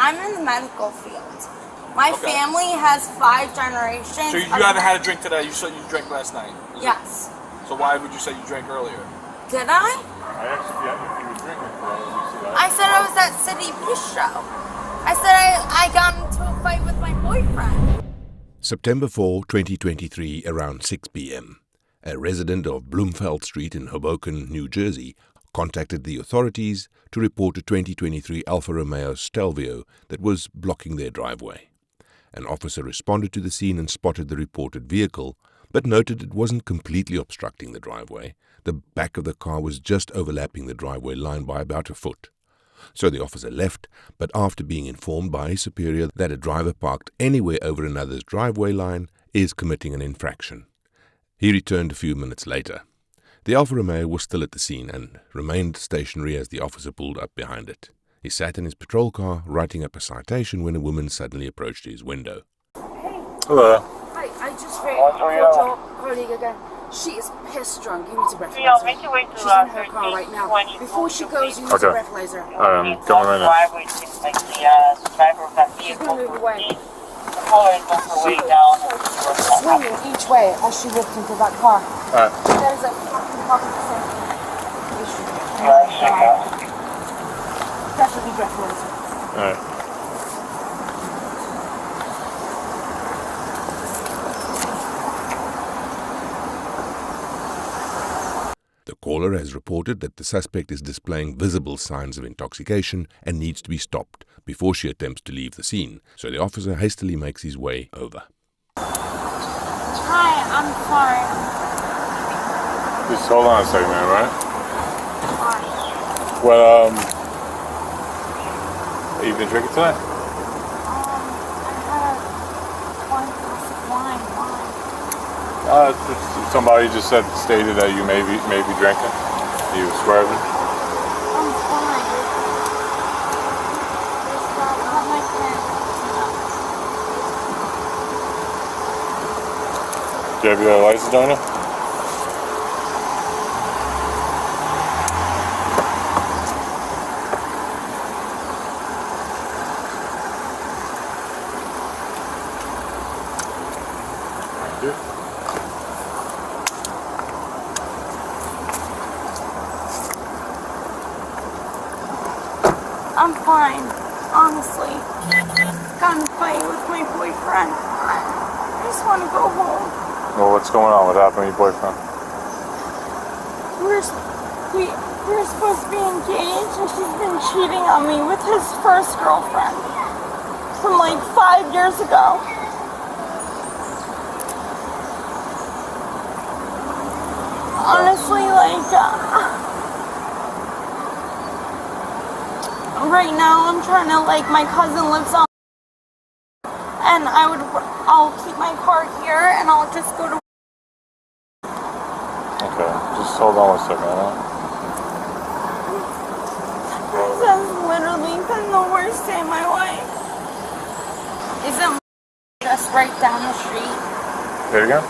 I'm in the medical field. My family has 5 generations. So you haven't had a drink today? You said you drank last night? Yes. So why would you say you drank earlier? Did I? I actually, yeah, if you were drinking, you see that. I said I was at City Bistro. I said I got into a fight with my boyfriend. September 4, 2023, around 6 p.m. A resident of Bloomfield Street in Hoboken, New Jersey, contacted the authorities to report a 2023 Alfa Romeo Stelvio that was blocking their driveway. An officer responded to the scene and spotted the reported vehicle, but noted it wasn't completely obstructing the driveway. The back of the car was just overlapping the driveway line by about a foot. So the officer left, but after being informed by his superior that a driver parked anywhere over another's driveway line is committing an infraction. He returned a few minutes later. The Alfa Romeo was still at the scene and remained stationary as the officer pulled up behind it. He sat in his patrol car writing up a citation when a woman suddenly approached his window. Hello. Hi, I just called your colleague again. She is pissed drunk. You need to breathalyzer. She's in her car right now. Before she goes, you need to breathalyzer. I'm going right now. She's going to move away. She's swinging each way as she whipped into that car. There's a fucking fucking issue. Definitely breathalyzer. Alright. The caller has reported that the suspect is displaying visible signs of intoxication and needs to be stopped before she attempts to leave the scene, so the officer hastily makes his way over. Hi, I'm sorry. Just hold on a second, man, right? Hi. Well, you been drinking tonight? I had one glass of wine. Somebody just stated that you may be drinking. You were swerving. I'm fine. Have my Do you have your license on you? Thank you. I'm fine, honestly. Got in a fight with my boyfriend. I just want to go home. Well, what's going on? What happened with your boyfriend? We were supposed to be engaged, and she's been cheating on me with his first girlfriend from like 5 years ago. Honestly, like, right now I'm trying to, like, my cousin lives on, and I'll keep my car here and I'll just go to. Okay, just hold on one second, alright? This has literally been the worst day of my life. Isn't just right down the street? Say it again?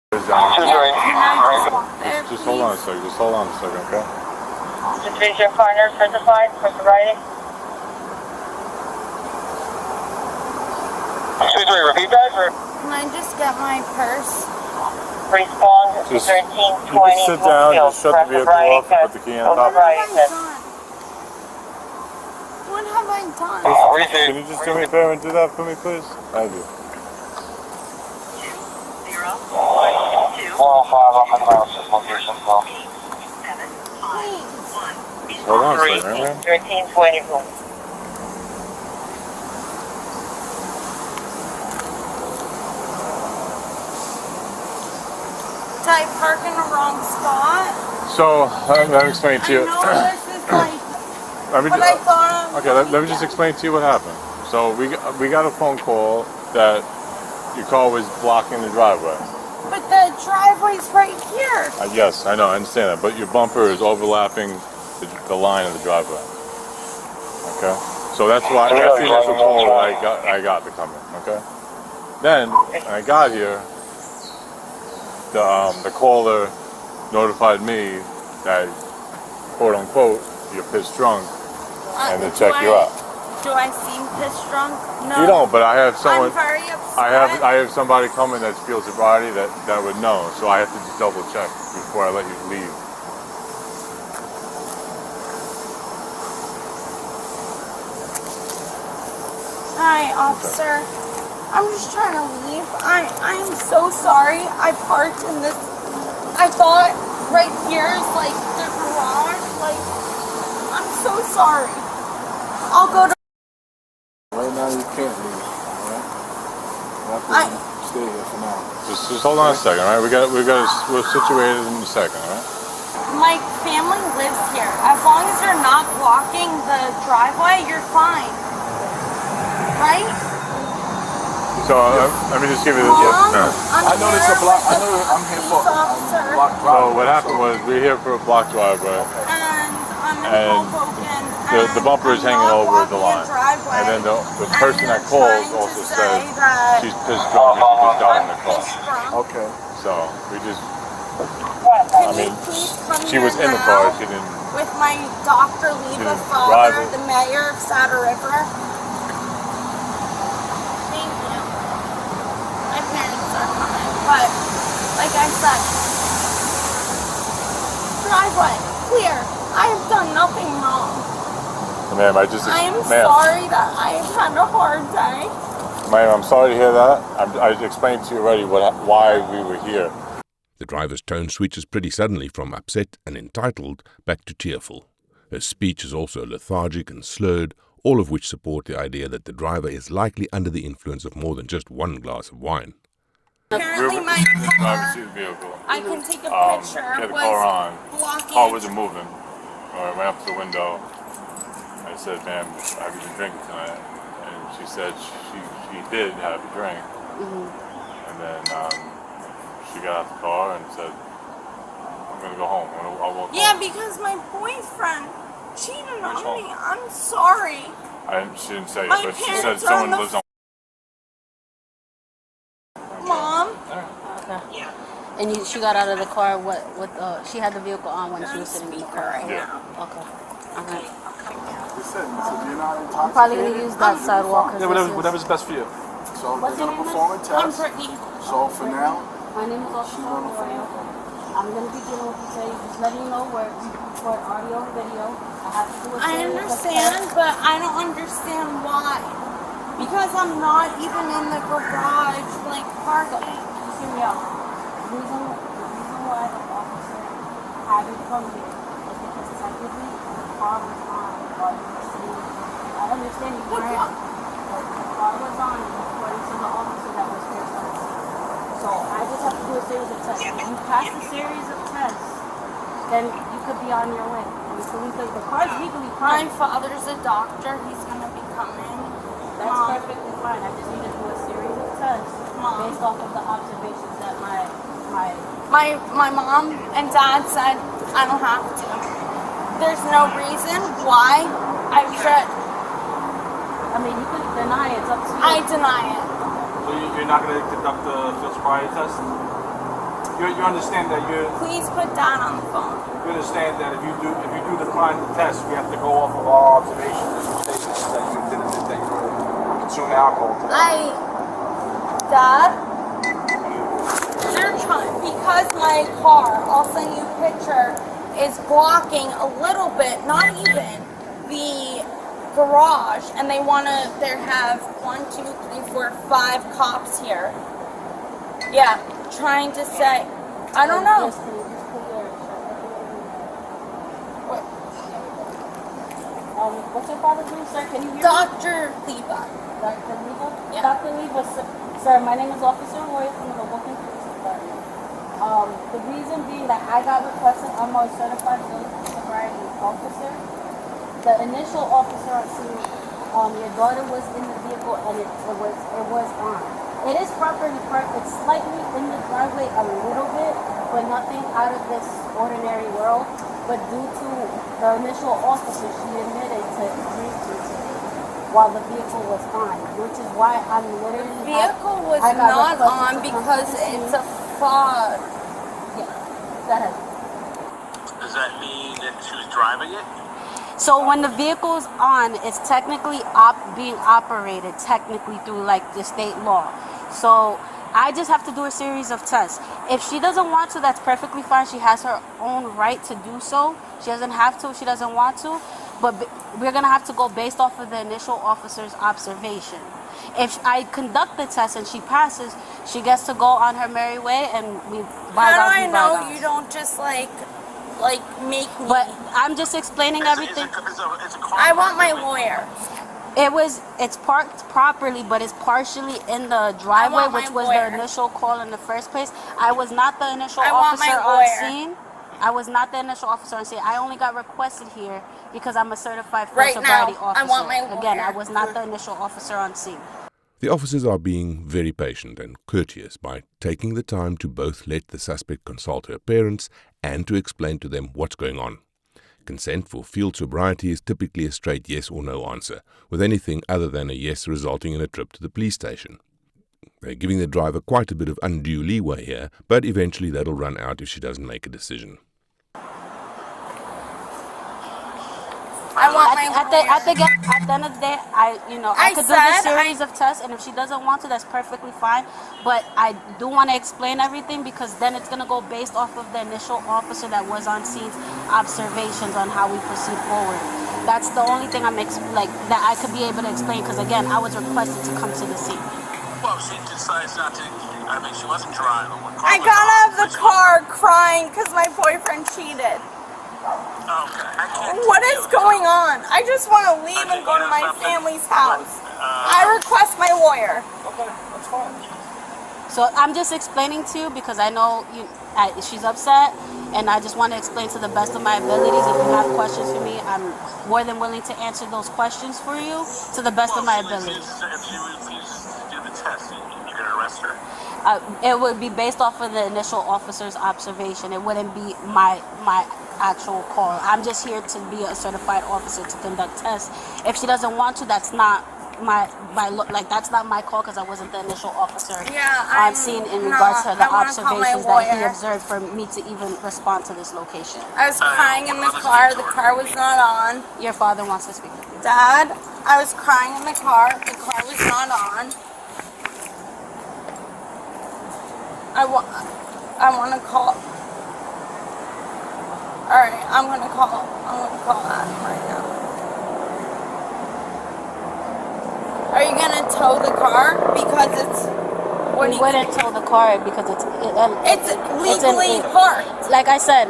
Can I just walk there, Just hold on a second, okay? Just raise your partner for the slide, for sobriety. Excuse me, repeat that, or? Can I just get my purse? Respond Just, 1320. you can sit down, just shut the vehicle off, and put the key on top. What have I done? Can you just do me a favor and do that for me, please? Thank you. 405 Hold on a second, man. 1320. Did I park in the wrong spot? So, let me explain to you. I know this is like what I thought. Okay, let me just explain to you what happened. So, we got a phone call that your car was blocking the driveway. But the driveway's right here. Yes, I know, I understand that. But your bumper is overlapping the line of the driveway. Okay? So that's why, that's the initial call I got to come in, okay? Then, when I got here, the caller notified me that, quote unquote, you're pissed drunk, and to check you out. Do I seem pissed drunk? No. You don't, but I have someone. I'm very upset. I have somebody coming that's field sobriety that would know. So I have to just double check before I let you leave. Hi, officer. I'm just trying to leave. I am so sorry. I parked in this. I thought right here is like the garage. Like, I'm so sorry. I'll go to. Right now you can't leave. Alright? You have to stay here for now. Just hold on a second, all right? We're situated in a second, all right? My family lives here. As long as you're not blocking the driveway, you're fine. Right? So let me just give you this. Mom, Yeah. I know this is a block. I know I'm here for officer. block So drive. what happened was we're here for a block driveway. And I'm in And Hoboken. The bumper is hanging over the line. And then the person that calls also says she's pissed drunk and she just got in the car. Okay. So we just, I mean, she was in the car, she didn't. With my Dr. Leva didn't father, drive it. the mayor of Saddle River. Thank you. My parents are coming, but like I said, driveway, clear. I have done nothing wrong. Ma'am, I just, I am ma'am, sorry that I have had a hard day. ma'am, I'm sorry to hear that. I explained to you already why we were here. The driver's tone switches pretty suddenly from upset and entitled back to tearful. Her speech is also lethargic and slurred, all of which support the idea that the driver is likely under the influence of more than just one glass of wine. Apparently my Driver's car, seat vehicle. I can take a picture, Had the was car on. blocking. Car wasn't moving. I went up to the window. I said, "Ma'am, have you been drinking tonight?" And she said she did have a drink. And then she got out the car and said, "I'm gonna go home. I'll walk Yeah, home." because my boyfriend cheated on home? me. I'm sorry. She didn't say it, My but she parents said are on someone the lives on. Mom. Okay. And she got out of the car. She had the vehicle on when she was sitting in the car. Yeah. Okay. Okay. Listen, so you're not intoxicated. I'm probably gonna use that sidewalk. Yeah, whatever's best for you. So What's they're your gonna name? perform a I'm test. Brittany. So for now, My name is Alfa Romeo. I'm gonna be dealing with you today. Just letting you know where we record audio and video. I have to do a I series of understand, tests. but I don't understand why. Because I'm not even in the garage, like, parking. Just hear me out. The reason why the officer had you come here is because technically the car was on while you were sitting. I understand you weren't, but the car was on according to the officer that was here first. So I just have to do a series of tests. If you pass the series of tests, then you could be on your way. And so the car's legally My fine. father's a doctor. He's gonna be coming. That's Mom. perfectly fine. I just need to do a series of tests Mom. based off of the observations that my My mom and dad said I don't have to. There's no reason why I should. I mean, you can deny it. It's up to you. I deny it. so you're not gonna conduct the field sobriety test. You understand that Please put Dad on the phone. you understand that if you do decline the test, we have to go off of our observations and statements that you didn't that you were consuming alcohol today. Dad, you're trying, because my car, I'll send you a picture, is blocking a little bit, not even, the garage, and they have 1, 2, 3, 4, 5 cops here. Yeah, trying to say, I don't know. Yes, can you just put your What? what's your father's name, sir? Can you hear me? Dr. Leva. Dr. Leva? Yeah. Dr. Leva, sir, my name is Officer Roy from the Hoboken Police Department. The reason being that I got requested, I'm a certified sobriety officer. The initial officer on scene, your daughter was in the vehicle and it was on. It is properly parked. It's slightly in the driveway a little bit, but nothing out of this ordinary world. But due to the initial officer, she admitted to drinking while the vehicle was on, which is why I'm literally... Vehicle was I got not requested on to come because to the scene. it's a fog. Yeah, go ahead. Does that mean that she was driving it? So when the vehicle's on, it's technically being operated technically through like the state law. So I just have to do a series of tests. If she doesn't want to, that's perfectly fine. She has her own right to do so. She doesn't have to if she doesn't want to. But we're going to have to go based off of the initial officer's observation. If I conduct the test and she passes, she gets to go on her merry way, and we How do I know you don't just like make me? But I'm just explaining everything. I want my lawyer. It's parked properly, but it's partially in the driveway, which was the initial call in the first place. I was not the initial officer on scene. I was not the initial officer on scene. I only got requested here because I'm a certified field sobriety officer. I want my lawyer. Again, I was not the initial officer on scene. The officers are being very patient and courteous by taking the time to both let the suspect consult her parents and to explain to them what's going on. Consent for field sobriety is typically a straight yes or no answer, with anything other than a yes resulting in a trip to the police station. They're giving the driver quite a bit of undue leeway here, but eventually that'll run out if she doesn't make a decision. I want my at the end of the day, I could do this series of tests, and if she doesn't want to, that's perfectly fine. But I do want to explain everything, because then it's going to go based off of the initial officer that was on scene's observations on how we proceed forward. That's the only thing that I could be able to explain, because again, I was requested to come to the scene. Well, she decides not to. I mean, she wasn't driving. I got out of the car crying because my boyfriend cheated. Okay. What is going on? I just want to leave and go to my family's house. I request my lawyer. Okay, that's fine. So I'm just explaining to you because I know she's upset, and I just want to explain to the best of my abilities. If you have questions for me, I'm more than willing to answer those questions for you to the best of my abilities. If she refuses to do the test, you're going to arrest her? It would be based off of the initial officer's observation. It wouldn't be my actual call. I'm just here to be a certified officer to conduct tests. If she doesn't want to, that's not that's not my call, because I wasn't the initial officer on scene in regards to the observations that he observed for me to even respond to this location. I was crying in the car. The car was not on. Your father wants to speak with you. Dad, I was crying in the car. The car was not on. I want to call. Alright, I'm gonna call Adam right now. Are you gonna tow the car? Because it's... We wouldn't tow the car because it's legally parked. Like I said,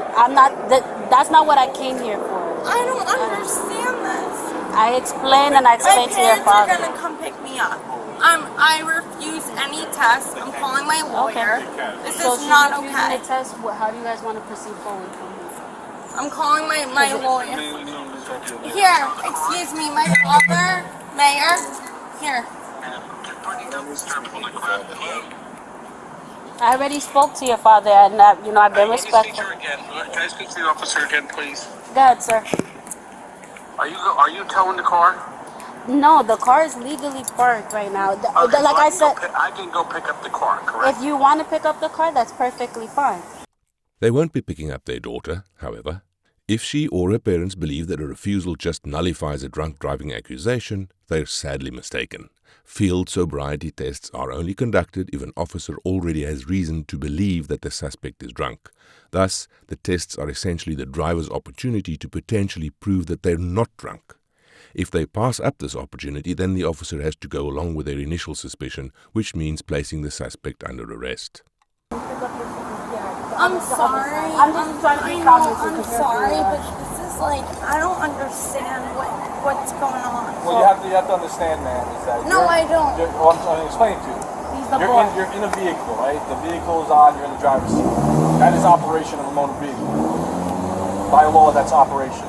that's not what I came here for. I don't understand this. I explained to your father. My parents are gonna come pick me up. I refuse any test. I'm calling my lawyer. Okay. This is not okay. The test, how do you guys want to proceed forward from here? I'm calling my lawyer. Here, excuse me, my father, Mayor. Here. I already spoke to your father, and I've been respectful. Can I speak to the officer again, please? Go ahead, sir. Are you towing the car? No, the car is legally parked right now. Okay, like I said, I can go pick up the car, correct? If you want to pick up the car, that's perfectly fine. They won't be picking up their daughter, however. If she or her parents believe that a refusal just nullifies a drunk driving accusation, they're sadly mistaken. Field sobriety tests are only conducted if an officer already has reason to believe that the suspect is drunk. Thus, the tests are essentially the driver's opportunity to potentially prove that they're not drunk. If they pass up this opportunity, then the officer has to go along with their initial suspicion, which means placing the suspect under arrest. I'm sorry. I'm sorry, but this is I don't understand what's going on. Well, you have to understand, man, is that I don't. I'm trying to explain it to you. You're in a vehicle, right? The vehicle is on, you're in the driver's seat. That is operation of a motor vehicle. By law, that's operation.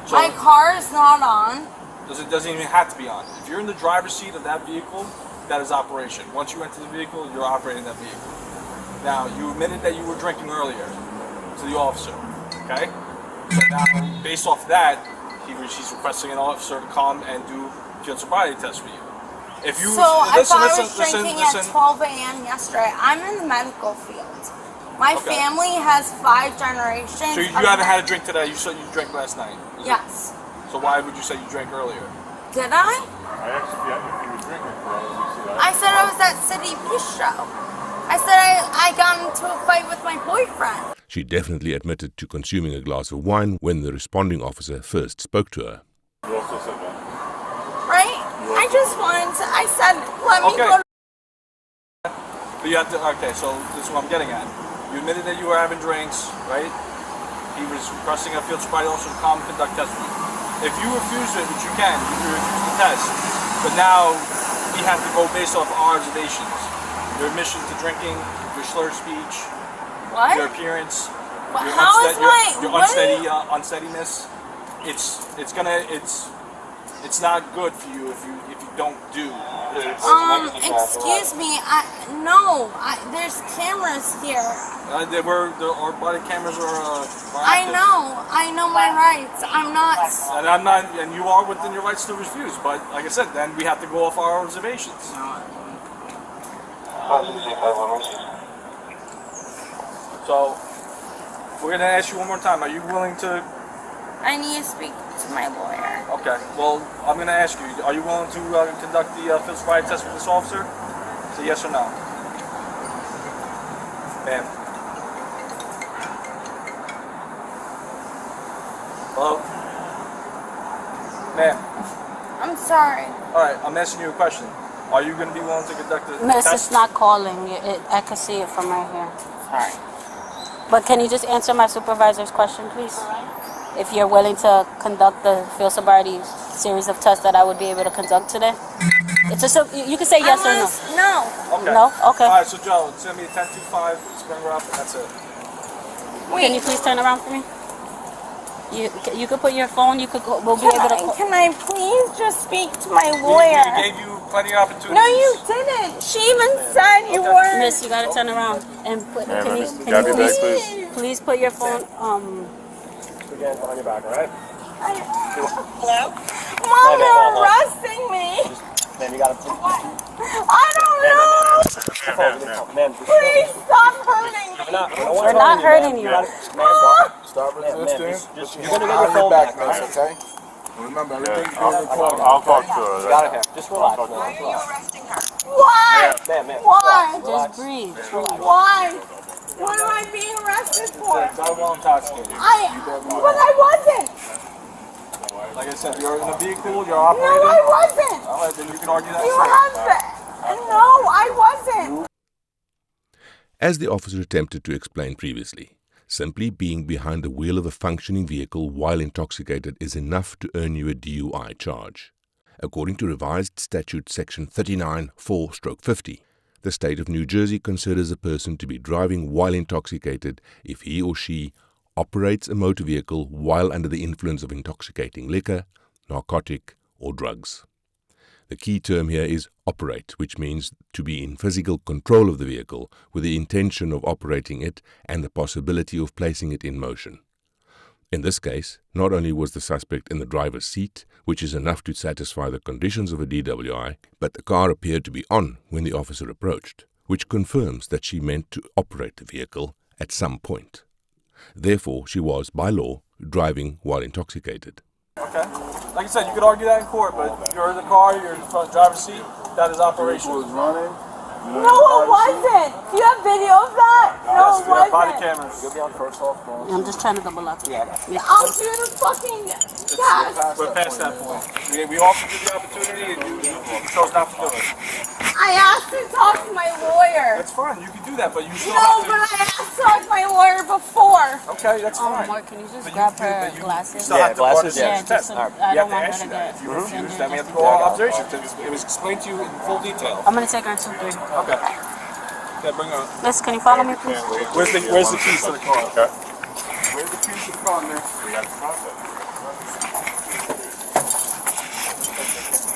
So my car is not on. It doesn't even have to be on. If you're in the driver's seat of that vehicle, that is operation. Once you enter the vehicle, you're operating that vehicle. Now, you admitted that you were drinking earlier to the officer, okay? So now, based off that, she's requesting an officer to come and do field sobriety test for you. If you I was drinking at 12 a.m. yesterday. I'm in the medical field. My family has 5 generations. So you haven't had a drink today. You said you drank last night. Yes. So why would you say you drank earlier? Did I? I asked if you were drinking. I said I was at City Bistro. I said I got into a fight with my boyfriend. She definitely admitted to consuming a glass of wine when the responding officer first spoke to her. You also said that. Right? I just wanted to, I said, let me go to... But you have to, okay, so this is what I'm getting at. You admitted that you were having drinks, right? He was requesting a field sobriety officer to come conduct testimony. If you refuse it, which you can, you refuse the test, but now we have to go based off our observations. Your admission to drinking, your slurred speech, What? your appearance, But your, how is your what? unsteadiness. It's not good for you if you don't do. Excuse me, there's cameras here. Our body cameras are I active. know my rights. I'm not... And you are within your rights to refuse, but like I said, then we have to go off our observations. So, we're going to ask you one more time. Are you willing to... I need to speak to my lawyer. Okay, well, I'm going to ask you, are you willing to conduct the field sobriety test with this officer? Say yes or no. Ma'am. Hello? Ma'am. I'm sorry. Alright, I'm asking you a question. Are you going to be willing to conduct the Miss, test? it's not calling. I can see it from right here. Sorry. But can you just answer my supervisor's question, please? If you're willing to conduct the field sobriety series of tests that I would be able to conduct today? You can say yes or no. No. Okay. No? Okay. Alright, so Joe, send me a 1025, spring her up, and that's it. Can you please turn around for me? You could put your phone, we'll be able to call. Can I please just speak to my lawyer? We gave you plenty of opportunities. No, you didn't. She even said you weren't. Miss, you gotta turn around and put, Yeah, can miss. you Grab your bag, please, please put your phone, Again, on your back, alright? Hello? Mom, they're arresting me. Man, you gotta... I don't know. Man, Please stop hurting me. we're not hurting you. start resisting. You're gonna get your phone back, man, okay? Remember, everything's being recorded. I'll talk to her. You gotta have. Just relax. Why are you arresting her? Why? Man. Why? Just breathe. Why? What am I being arrested for? Not well intoxicated. But I wasn't. Like I said, you're in a vehicle, you're No, operating. I wasn't. Alright, then you can argue that. You have no, I wasn't. As the officer attempted to explain previously, simply being behind the wheel of a functioning vehicle while intoxicated is enough to earn you a DUI charge. According to revised statute section 39(4)(50), the state of New Jersey considers a person to be driving while intoxicated if he or she operates a motor vehicle while under the influence of intoxicating liquor, narcotic, or drugs. The key term here is operate, which means to be in physical control of the vehicle with the intention of operating it and the possibility of placing it in motion. In this case, not only was the suspect in the driver's seat, which is enough to satisfy the conditions of a DWI, but the car appeared to be on when the officer approached, which confirms that she meant to operate the vehicle at some point. Therefore, she was, by law, driving while intoxicated. Okay. Like I said, you could argue that in court, but you're in the car, you're in the front driver's seat, that is operation. Was running. No, it wasn't. Do you have video of that? No, Yes, it we have body wasn't. cameras. You'll be on first off. I'm just trying to double up. Yeah. I'll do the fucking test. We're past that point. We offered you the opportunity and you chose not to do it. I asked to talk to my lawyer. That's fine, you can do that, but you still No, have to... but I asked to talk to my lawyer before. Okay, that's fine. Mark, can you just But grab you her you glasses? still have to glasses, run yeah. the test. I We don't have to want ask her you to that. get If you refuse, offended then we have to just go on observation. It was explained to you in full detail. I'm gonna take her in 2-3. Okay. Okay, bring her. Miss, can you follow me, please? Where's the keys to the car? Okay. Where's the keys to the car, man? We got the process.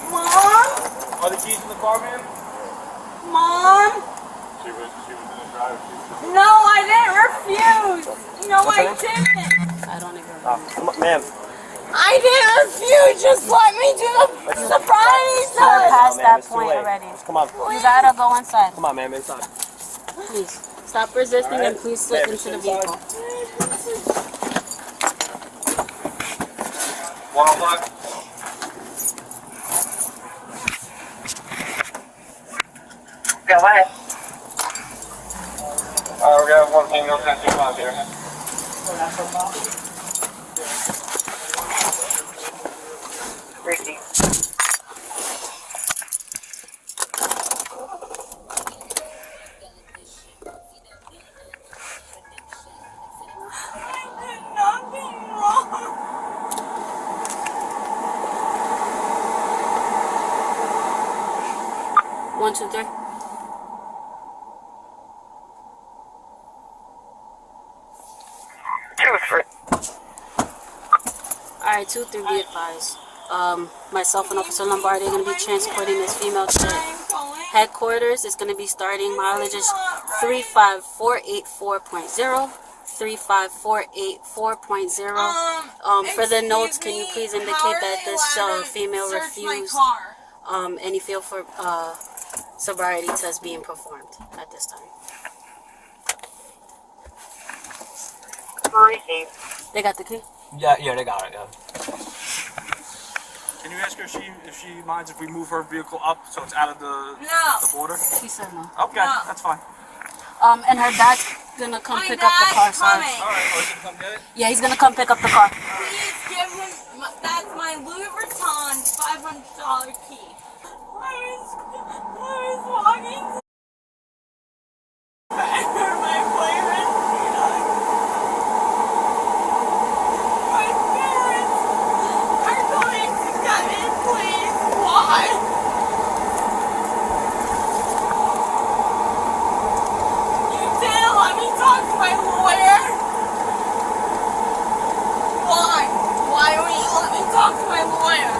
Mom? Are the keys in the car, man? Mom? She was in the driver's seat. No, I didn't refuse. No, I didn't. I don't even Come on, ma'am. I didn't refuse. Just let me do the sobriety We're test. past man, that it's too point late. already. Come on. You gotta go inside. Come on, ma'am. Inside. Please. Stop resisting and please sit into the vehicle. 1 o'clock? Go ahead. Alright, we got one thing, no 10-5 here. Receive. Nothing wrong. 1, 2, 3. Alright, 2, 3, be advised. Myself and Officer Lombardi are going to be transporting this female to headquarters. It's going to be starting. Mileage is 35484.0. 35484.0. For the notes, can you please indicate that this female refused any field for sobriety test being performed at this time? Receive. They got the key? Yeah, they got it, yeah. Can you ask her if she minds if we move her vehicle up so it's out of the border? He said no. Okay, that's fine. And her dad's gonna come pick up the car, sorry. Alright, oh, he's gonna come get it? Yeah, he's gonna come pick up the car. Please give him, that's my Louis Vuitton $500 key. I was walking back where my boyfriend, my parents are going to get in, please. Why? You didn't let me talk to my lawyer. Why? Why won't you let me talk to my lawyer?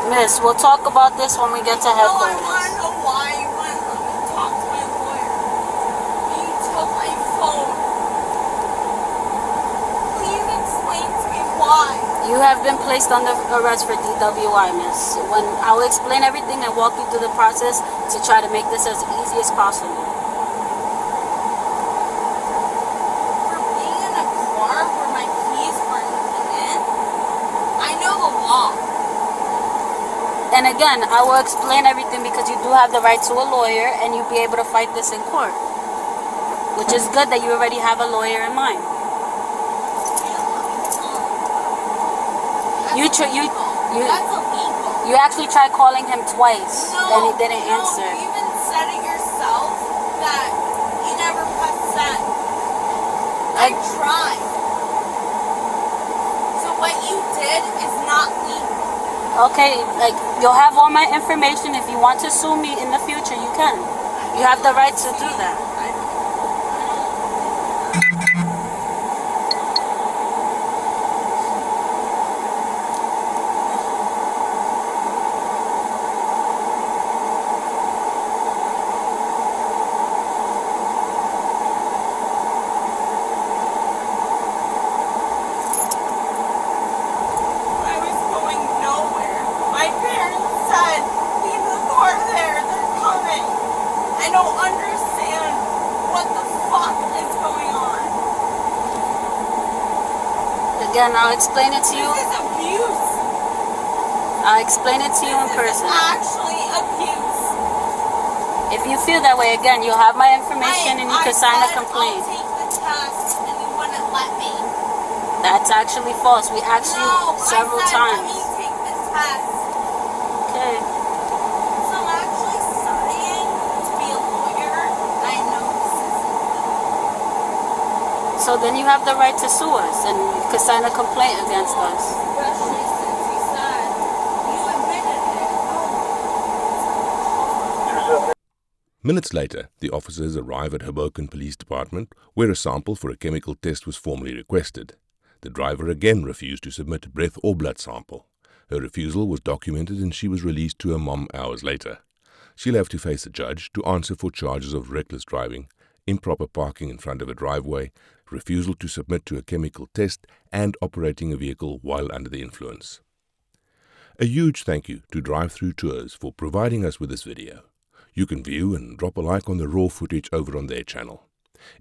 Miss, we'll talk about this when we get to No, I headquarters. want to know why you wouldn't let me talk to my lawyer. You took my phone. Please explain to me why. You have been placed under arrest for DWI, miss. When I will explain everything and walk you through the process to try to make this as easy as possible. For being in a car where my keys weren't in, I know the law. And again, I will explain everything because you do have the right to a lawyer and you'll be able to fight this in court. Which is good that you already have a lawyer in mind. That's illegal. You actually tried calling him twice and he didn't answer. No, you even said it yourself that you never pressed send. I tried. So what you did is not legal. Okay, like, you'll have all my information. If you want to sue me in the future, you can. You have the right to do that. I was going nowhere. My parents said, leave the car there, they're coming. I don't understand what the fuck is going on. Again, I'll explain it to you. This is abuse. I'll explain it to you in This is person. actually abuse. If you feel that way, again, you'll have my information and you can sign a complaint. I'll take the test and you wouldn't let me. That's actually false. We asked you several I said, times. let me take the test. Okay. So I'm actually studying to be a lawyer. I know this isn't. So then you have the right to sue us and you can sign a complaint against us. Especially since you said you admitted it. Minutes later, the officers arrive at Hoboken Police Department, where a sample for a chemical test was formally requested. The driver again refused to submit a breath or blood sample. Her refusal was documented and she was released to her mom hours later. She'll have to face a judge to answer for charges of reckless driving, improper parking in front of a driveway, refusal to submit to a chemical test, and operating a vehicle while under the influence. A huge thank you to Drive-Thru Tours for providing us with this video. You can view and drop a like on the raw footage over on their channel.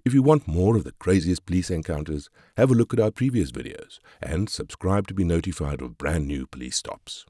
If you want more of the craziest police encounters, have a look at our previous videos and subscribe to be notified of brand new police stops.